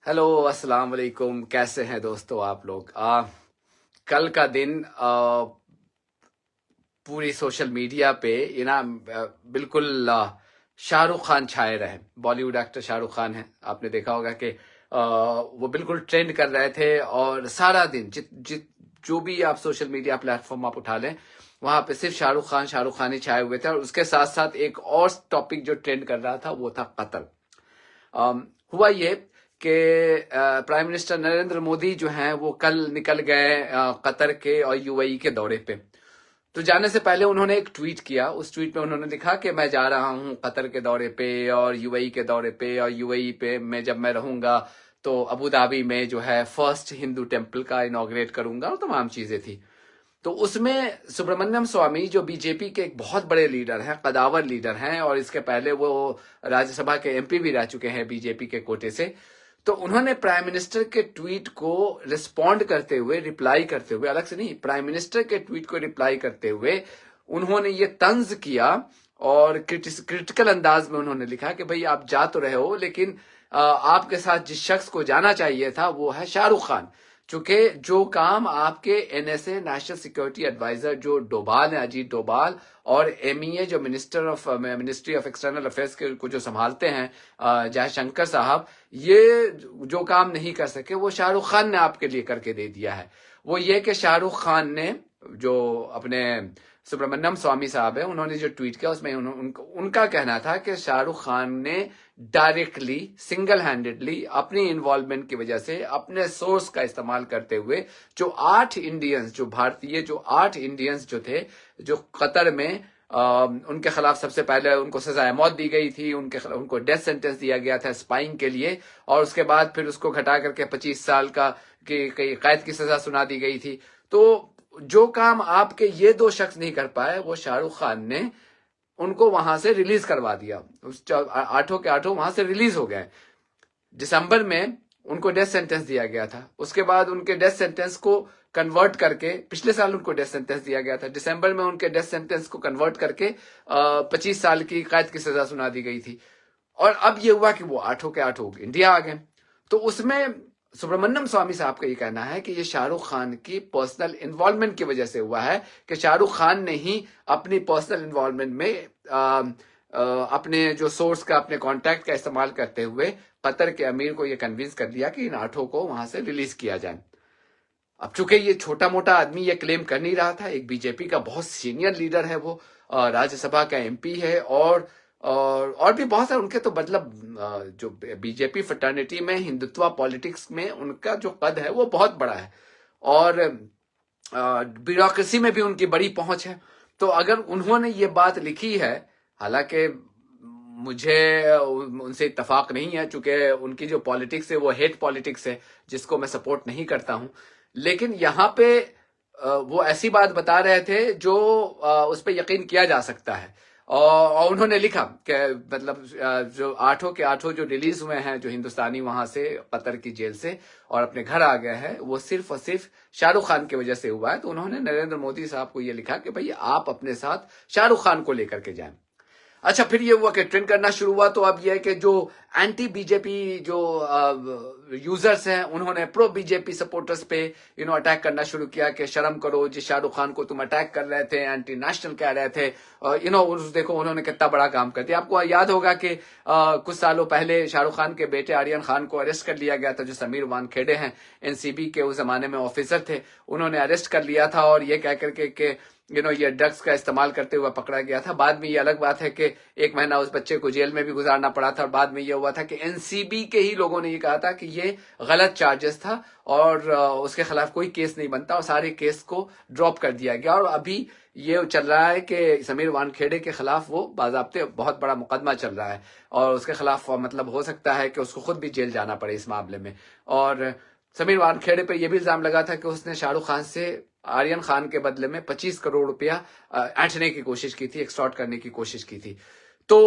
Hello, अस्सलाम वालेकुम। कैसे हैं दोस्तों आप लोग? कल का दिन पूरी सोशल मीडिया पे बिल्कुल शाहरुख खान छाए रहे। बॉलीवुड एक्टर शाहरुख खान है, आपने देखा होगा कि वो बिल्कुल ट्रेंड कर रहे थे। और सारा दिन जित जित जो भी आप सोशल मीडिया प्लेटफॉर्म आप उठा लें, वहां पे सिर्फ शाहरुख खान ही छाए हुए थे। और उसके साथ साथ एक और टॉपिक जो ट्रेंड कर रहा था वो था कत्ल। हुआ ये कि प्राइम मिनिस्टर नरेंद्र मोदी जो हैं वो कल निकल गए कतर के और यूएई के दौरे पे। तो जाने से पहले उन्होंने एक ट्वीट किया। उस ट्वीट में उन्होंने लिखा कि मैं जा रहा हूं कतर के दौरे पे और यूएई के दौरे पे, और यूएई पे जब मैं रहूंगा तो अबू धाबी में जो है फर्स्ट हिंदू टेम्पल का इनॉग्रेट करूंगा, और तमाम चीजें थी। तो उसमें सुब्रमण्यम स्वामी जो बीजेपी के एक बहुत बड़े लीडर हैं, कदावर लीडर हैं, और इसके पहले वो राज्यसभा के एमपी भी रह चुके हैं बीजेपी के कोटे से। तो उन्होंने प्राइम मिनिस्टर के ट्वीट को रिस्पॉन्ड करते हुए, रिप्लाई करते हुए, अलग से नहीं, प्राइम मिनिस्टर के ट्वीट को रिप्लाई करते हुए उन्होंने ये तंज किया और क्रिटिकल अंदाज में उन्होंने लिखा कि भाई आप जा तो रहे हो, लेकिन आपके साथ जिस शख्स को जाना चाहिए था वो है शाहरुख खान। चूंकि जो काम आपके एनएसए नेशनल सिक्योरिटी एडवाइजर जो डोभाल है, अजीत डोभाल, और एमईए जो मिनिस्ट्री ऑफ एक्सटर्नल अफेयर्स के को जो संभालते हैं जयशंकर साहब, ये जो काम नहीं कर सके वो शाहरुख खान ने आपके लिए करके दे दिया है। वो ये कि शाहरुख खान ने जो अपने सुब्रमण्यम स्वामी साहब है, उन्होंने जो ट्वीट किया उसमें उनका कहना था कि शाहरुख खान ने डायरेक्टली सिंगल हैंडेडली अपनी इन्वॉल्वमेंट की वजह से अपने सोर्स का इस्तेमाल करते हुए जो 8 इंडियंस, जो भारतीय जो 8 इंडियंस जो थे, जो कतर में उनके खिलाफ सबसे पहले उनको सजाए मौत दी गई थी, उनको डेथ सेंटेंस दिया गया था स्पाइंग के लिए, और उसके बाद फिर उसको घटा करके 25 साल का की कैद की सजा सुना दी गई थी। तो जो काम आपके ये 2 शख्स नहीं कर पाए, वो शाहरुख खान ने उनको वहां से रिलीज करवा दिया। उस 8 के 8 वहां से रिलीज हो गए। दिसंबर में उनको डेथ सेंटेंस दिया गया था। उसके बाद उनके डेथ सेंटेंस को कन्वर्ट करके, पिछले साल उनको डेथ सेंटेंस दिया गया था, दिसंबर में उनके डेथ सेंटेंस को कन्वर्ट करके 25 साल की कैद की सजा सुना दी गई थी। और अब ये हुआ कि वो 8 के 8 इंडिया आ गए। तो उसमें सुब्रमण्यम स्वामी साहब का ये कहना है कि ये शाहरुख खान की पर्सनल इन्वॉल्वमेंट की वजह से हुआ है, कि शाहरुख खान ने ही अपनी पर्सनल इन्वॉल्वमेंट में अपने जो सोर्स का, अपने कॉन्टैक्ट का इस्तेमाल करते हुए कतर के अमीर को ये कन्विंस कर दिया कि इन 8 को वहां से रिलीज किया जाए। अब चूंकि ये छोटा मोटा आदमी ये क्लेम कर नहीं रहा था, एक बीजेपी का बहुत सीनियर लीडर है वो, राज्यसभा का एमपी है, और भी बहुत सारे उनके तो मतलब जो बीजेपी फ्रेटर्निटी में, हिंदुत्व पॉलिटिक्स में उनका जो कद है वो बहुत बड़ा है, और ब्यूरोक्रेसी में भी उनकी बड़ी पहुंच है। तो अगर उन्होंने ये बात लिखी है, हालांकि मुझे उनसे इत्तेफाक नहीं है, चूंकि उनकी जो पॉलिटिक्स है वो हेट पॉलिटिक्स है, जिसको मैं सपोर्ट नहीं करता हूं, लेकिन यहाँ पे वो ऐसी बात बता रहे थे जो उस पर यकीन किया जा सकता है। और उन्होंने लिखा कि मतलब जो 8 के 8 जो रिलीज हुए हैं, जो हिंदुस्तानी वहां से कतर की जेल से और अपने घर आ गए हैं, वो सिर्फ और सिर्फ शाहरुख खान की वजह से हुआ है। तो उन्होंने नरेंद्र मोदी साहब को ये लिखा कि भाई आप अपने साथ शाहरुख खान को लेकर के जाएं। अच्छा, फिर ये हुआ कि ट्रेंड करना शुरू हुआ। तो अब ये है कि जो एंटी बीजेपी जो यूजर्स हैं, उन्होंने प्रो बीजेपी सपोर्टर्स पे अटैक करना शुरू किया कि शर्म करो, जिस शाहरुख खान को तुम अटैक कर रहे थे, एंटी नेशनल कह रहे थे, देखो उन्होंने कितना बड़ा काम कर दिया। आपको याद होगा कि कुछ सालों पहले शाहरुख खान के बेटे आर्यन खान को अरेस्ट कर लिया गया था, जो समीर वानखेड़े हैं, एनसीबी के उस जमाने में ऑफिसर थे, उन्होंने अरेस्ट कर लिया था, और ये कह करके कि ये ड्रग्स का इस्तेमाल करते हुए पकड़ा गया था। बाद में ये अलग बात है कि 1 महीना उस बच्चे को जेल में भी गुजारना पड़ा था, और बाद में ये हुआ था कि एनसीबी के ही लोगों ने ये कहा था कि ये गलत चार्जेस था और उसके खिलाफ कोई केस नहीं बनता, और सारे केस को ड्रॉप कर दिया गया। और अभी ये चल रहा है कि समीर वानखेड़े के खिलाफ वो बाजाब्ते बहुत बड़ा मुकदमा चल रहा है, और उसके खिलाफ मतलब हो सकता है कि उसको खुद भी जेल जाना पड़े इस मामले में। और समीर वानखेड़े पर यह भी इल्जाम लगा था कि उसने शाहरुख खान से आर्यन खान के बदले में 25 करोड़ रुपया ऐंठने की कोशिश की थी, एक्सटॉर्ट करने की कोशिश की थी। तो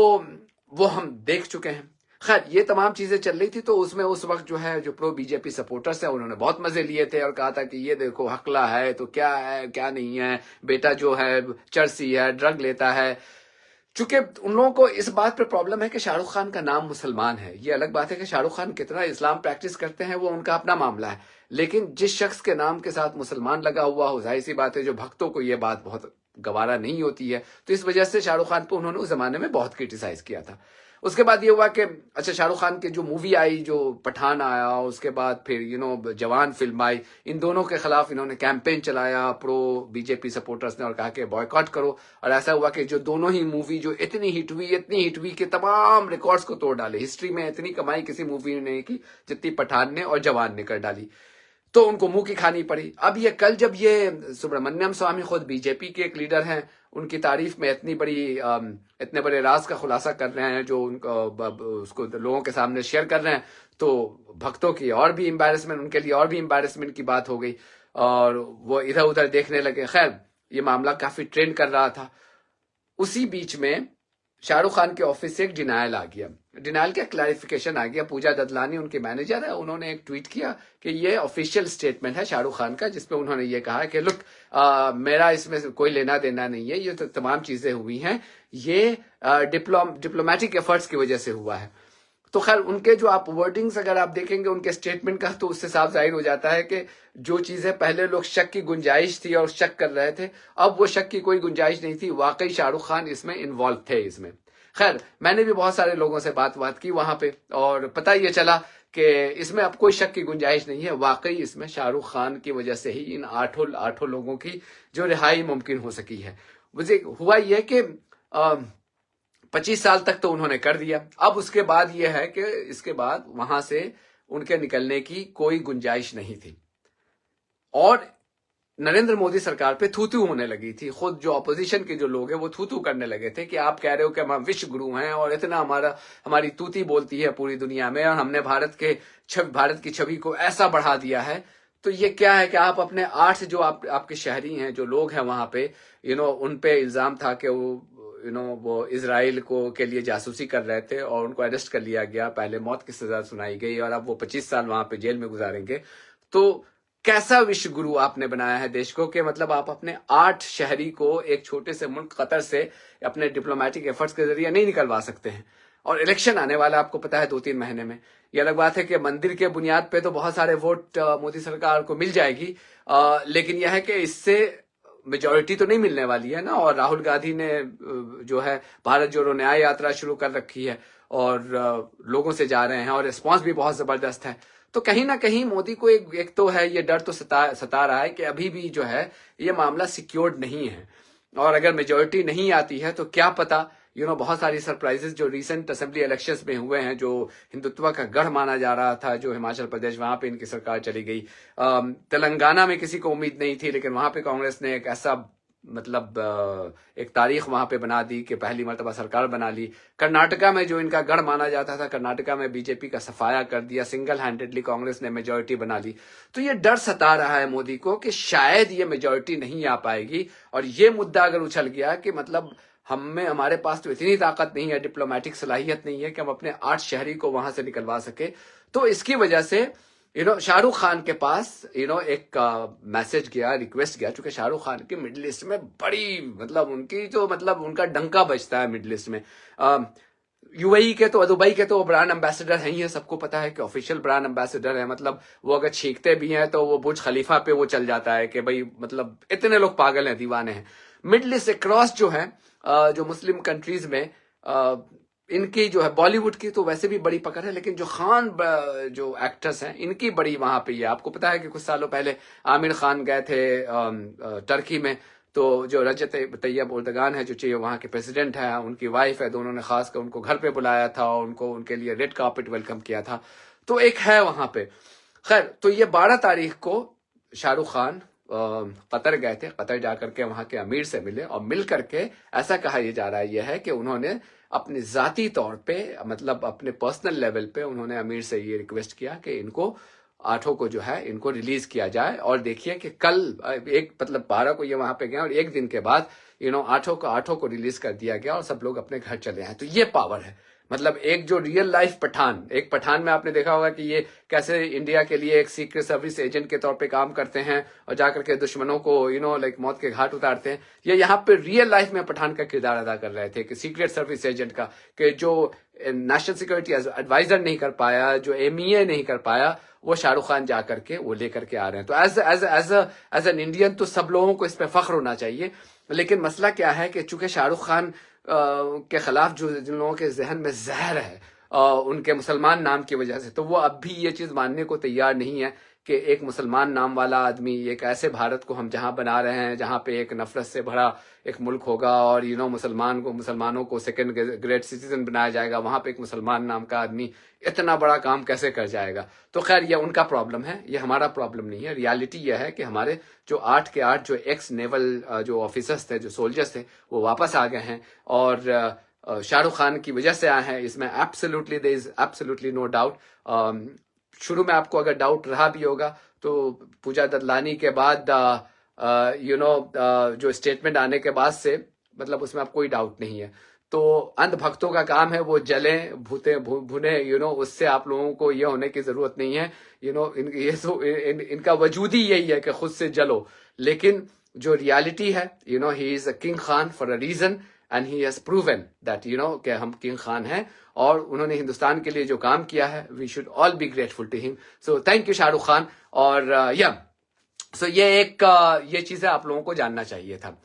वो हम देख चुके हैं। खैर, ये तमाम चीजें चल रही थी, तो उसमें उस वक्त जो है जो प्रो बीजेपी सपोर्टर्स हैं, उन्होंने बहुत मजे लिए थे और कहा था कि ये देखो हकला है तो क्या है क्या नहीं है, बेटा जो है चर्सी है, ड्रग लेता है। चूंकि उन लोगों को इस बात पर प्रॉब्लम है कि शाहरुख खान का नाम मुसलमान है। ये अलग बात है कि शाहरुख खान कितना इस्लाम प्रैक्टिस करते हैं वो उनका अपना मामला है, लेकिन जिस शख्स के नाम के साथ मुसलमान लगा हुआ हो, जाहिर सी बात है जो भक्तों को ये बात बहुत गवारा नहीं होती है, तो इस वजह से शाहरुख खान को उन्होंने उस जमाने में बहुत क्रिटिसाइज किया था। उसके बाद ये हुआ कि अच्छा, शाहरुख खान की जो मूवी आई, जो पठान आया, उसके बाद फिर जवान फिल्म आई, इन दोनों के खिलाफ इन्होंने कैंपेन चलाया प्रो बीजेपी सपोर्टर्स ने, और कहा कि बॉयकॉट करो। और ऐसा हुआ कि जो दोनों ही मूवी जो इतनी हिट हुई कि तमाम रिकॉर्ड्स को तोड़ डाले। हिस्ट्री में इतनी कमाई किसी मूवी ने की जितनी पठान ने और जवान ने कर डाली, तो उनको मुंह की खानी पड़ी। अब ये कल जब ये सुब्रमण्यम स्वामी खुद बीजेपी के एक लीडर हैं, उनकी तारीफ में इतने बड़े राज का खुलासा कर रहे हैं, जो उनको उसको लोगों के सामने शेयर कर रहे हैं, तो भक्तों की और भी एम्बैरेसमेंट, उनके लिए और भी एम्बैरेसमेंट की बात हो गई और वो इधर उधर देखने लगे। खैर, ये मामला काफी ट्रेंड कर रहा था। उसी बीच में शाहरुख खान के ऑफिस से एक डिनायल आ गया। डिनायल का क्लैरिफिकेशन आ गया। पूजा ददलानी उनके मैनेजर है, उन्होंने एक ट्वीट किया कि ये ऑफिशियल स्टेटमेंट है शाहरुख खान का, जिसपे उन्होंने ये कहा कि लुक, मेरा इसमें कोई लेना देना नहीं है, ये तो तमाम चीजें हुई हैं, ये डिप्लोमेटिक एफर्ट्स की वजह से हुआ है। तो खैर, उनके जो आप वर्डिंग्स अगर आप देखेंगे उनके स्टेटमेंट का, तो उससे साफ जाहिर हो जाता है कि जो चीजें पहले लोग शक की गुंजाइश थी और शक कर रहे थे, अब वो शक की कोई गुंजाइश नहीं थी। वाकई शाहरुख खान इसमें इन्वॉल्व थे इसमें। खैर, मैंने भी बहुत सारे लोगों से बात की वहां पे, और पता ये चला कि इसमें अब कोई शक की गुंजाइश नहीं है। वाकई इसमें शाहरुख खान की वजह से ही इन आठों लोगों की जो रिहाई मुमकिन हो सकी है। मुझे हुआ यह कि 25 साल तक तो उन्होंने कर दिया। अब उसके बाद यह है कि इसके बाद वहां से उनके निकलने की कोई गुंजाइश नहीं थी, और नरेंद्र मोदी सरकार पे थू थू होने लगी थी। खुद जो ऑपोजिशन के जो लोग हैं वो थू थू करने लगे थे कि आप कह रहे हो कि हम विश्व गुरु हैं और इतना हमारी तूती बोलती है पूरी दुनिया में, और हमने भारत की छवि को ऐसा बढ़ा दिया है। तो ये क्या है कि आप अपने 8 जो आपके शहरी हैं, जो लोग हैं वहां पे, उन पे इल्जाम था कि वो इजराइल के लिए जासूसी कर रहे थे और उनको अरेस्ट कर लिया गया, पहले मौत की सजा सुनाई गई और अब वो 25 साल वहां पे जेल में गुजारेंगे। तो कैसा विश्व गुरु आपने बनाया है देश को, कि मतलब आप अपने 8 शहरी को एक छोटे से मुल्क कतर से अपने डिप्लोमेटिक एफर्ट्स के जरिए नहीं निकलवा सकते हैं। और इलेक्शन आने वाला आपको पता है 2-3 महीने में। ये अलग बात है कि मंदिर के बुनियाद पे तो बहुत सारे वोट मोदी सरकार को मिल जाएगी, लेकिन यह है कि इससे मेजॉरिटी तो नहीं मिलने वाली है ना। और राहुल गांधी ने जो है भारत जोड़ो न्याय यात्रा शुरू कर रखी है और लोगों से जा रहे हैं और रिस्पॉन्स भी बहुत जबरदस्त है। तो कहीं ना कहीं मोदी को एक तो है ये डर तो सता रहा है कि अभी भी जो है ये मामला सिक्योर्ड नहीं है, और अगर मेजॉरिटी नहीं आती है तो क्या पता बहुत सारी सरप्राइजेस जो रिसेंट असेंबली इलेक्शंस में हुए हैं, जो हिंदुत्व का गढ़ माना जा रहा था, जो हिमाचल प्रदेश, वहां पे इनकी सरकार चली गई। तेलंगाना में किसी को उम्मीद नहीं थी, लेकिन वहां पे कांग्रेस ने एक ऐसा एक तारीख वहां पे बना दी कि पहली मर्तबा सरकार बना ली। कर्नाटका में जो इनका गढ़ माना जाता था, कर्नाटका में बीजेपी का सफाया कर दिया, सिंगल हैंडेडली कांग्रेस ने मेजॉरिटी बना ली। तो ये डर सता रहा है मोदी को कि शायद ये मेजॉरिटी नहीं आ पाएगी, और ये मुद्दा अगर उछल गया कि मतलब हमारे पास तो इतनी ताकत नहीं है, डिप्लोमेटिक सलाहियत नहीं है कि हम अपने 8 शहरी को वहां से निकलवा सके, तो इसकी वजह से शाहरुख खान के पास एक मैसेज गया, रिक्वेस्ट गया, क्योंकि शाहरुख खान की मिडिल ईस्ट में बड़ी उनका डंका बजता है मिडिल ईस्ट में। यूएई के तो, दुबई के तो ब्रांड एम्बेसडर हैं ही है, सबको पता है कि ऑफिशियल ब्रांड एम्बेसडर है। मतलब वो अगर छींकते भी हैं तो वो बुर्ज खलीफा पे वो चल जाता है कि भाई मतलब इतने लोग पागल हैं, दीवाने हैं। मिडिल ईस्ट क्रॉस जो है जो मुस्लिम कंट्रीज में इनकी जो है बॉलीवुड की तो वैसे भी बड़ी पकड़ है, लेकिन जो खान जो एक्टर्स हैं इनकी बड़ी वहां पे है। आपको पता है कि कुछ सालों पहले आमिर खान गए थे टर्की में, तो जो रजत तैयब उर्दगान है, जो वहां के प्रेसिडेंट है, उनकी वाइफ है, दोनों ने खासकर उनको घर पे बुलाया था और उनके लिए रेड कार्पेट वेलकम किया था। तो एक है वहां पे। खैर, तो ये 12 तारीख को शाहरुख खान कतर गए थे। कतर जाकर के वहां के अमीर से मिले और मिल करके ऐसा कहा यह जा रहा है कि उन्होंने अपने जाती तौर पे, मतलब अपने पर्सनल लेवल पे उन्होंने अमीर से ये रिक्वेस्ट किया कि इनको 8 को जो है इनको रिलीज किया जाए। और देखिए कि कल 12 को ये वहां पे गए और एक दिन के बाद 8 को रिलीज कर दिया गया और सब लोग अपने घर चले हैं। तो ये पावर है। मतलब एक जो रियल लाइफ पठान, एक पठान में आपने देखा होगा कि ये कैसे इंडिया के लिए एक सीक्रेट सर्विस एजेंट के तौर पे काम करते हैं और जाकर के दुश्मनों को लाइक मौत के घाट उतारते हैं। ये यहाँ पे रियल लाइफ में पठान का किरदार अदा कर रहे थे कि सीक्रेट सर्विस एजेंट का, कि जो नेशनल सिक्योरिटी एडवाइजर नहीं कर पाया, जो MEA नहीं कर पाया, वो शाहरुख खान जाकर के वो लेकर के आ रहे हैं। तो एज एन इंडियन तो सब लोगों को इस पे फख्र होना चाहिए। लेकिन मसला क्या है कि चूंकि शाहरुख खान के खिलाफ जो जिन लोगों के जहन में जहर है उनके मुसलमान नाम की वजह से, तो वो अब भी ये चीज मानने को तैयार नहीं है कि एक मुसलमान नाम वाला आदमी, एक ऐसे भारत को हम जहां बना रहे हैं जहां पे एक नफरत से भरा एक मुल्क होगा और मुसलमानों को सेकंड ग्रेड सिटीजन बनाया जाएगा, वहां पे एक मुसलमान नाम का आदमी इतना बड़ा काम कैसे कर जाएगा। तो खैर ये उनका प्रॉब्लम है, ये हमारा प्रॉब्लम नहीं है। रियलिटी यह है कि हमारे जो 8 के 8 जो एक्स नेवल जो ऑफिसर्स थे, जो सोल्जर्स थे, वो वापस आ गए हैं और शाहरुख खान की वजह से आए हैं। इसमें absolutely there is absolutely no doubt. शुरू में आपको अगर डाउट रहा भी होगा तो पूजा ददलानी के बाद जो स्टेटमेंट आने के बाद से मतलब उसमें आप कोई डाउट नहीं है। तो अंध भक्तों का काम है वो जले भुने, उससे आप लोगों को ये होने की जरूरत नहीं है। इनका वजूद ही यही है कि खुद से जलो। लेकिन जो रियलिटी है, he is a king Khan for a reason and he has proven that कि हम किंग खान हैं और उन्होंने हिंदुस्तान के लिए जो काम किया है, we should all be grateful to him. So thank you Shahrukh Khan. और ये चीजें आप लोगों को जानना चाहिए था।